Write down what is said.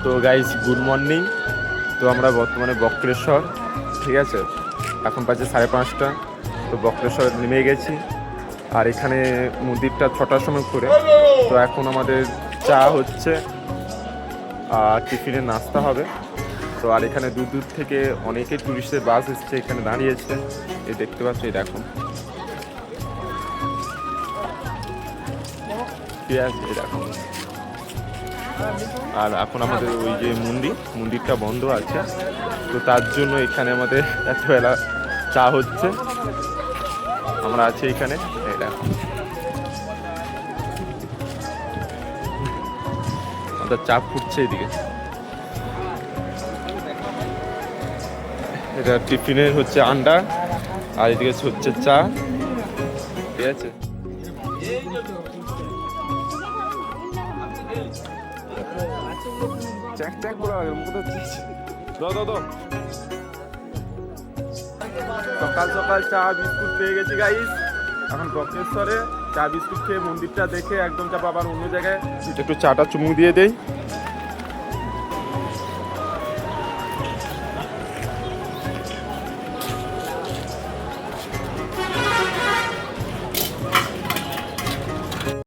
তো guys good morning. তো আমরা বর্তমানে বক্রেশ্বর, ঠিক আছে, এখন বাজে 5:30। তো বক্রেশ্বর নেমে গেছি, আর এখানে মন্দিরটা 6টার সময় করে। তো এখন আমাদের চা হচ্ছে আর টিফিনের নাস্তা হবে। তো আর এখানে দূর দূর থেকে অনেকে টুরিস্টের বাস এসছে, এখানে দাঁড়িয়েছে। এই দেখতে পাচ্ছ, এই দেখো, ঠিক আছে, এই দেখো। আর এখন আমাদের ওই যে মন্দিরটা বন্ধ আছে, তো তার জন্য এখানে আমাদের এত বেলা চা হচ্ছে। আমরা আছি এখানে, এই দেখো, আমাদের চা ফুটছে এদিকে। এটা টিফিনের হচ্ছে আন্ডা, আর এদিকে হচ্ছে চা, ঠিক আছে। সকাল সকাল চা বিস্কুট পেয়ে গেছি গাইস। এখন বক্রেশ্বরে চা বিস্কুট খেয়ে মন্দিরটা দেখে একদম যাবো আবার অন্য জায়গায়। একটু চাটা চুমুক দিয়ে দেই।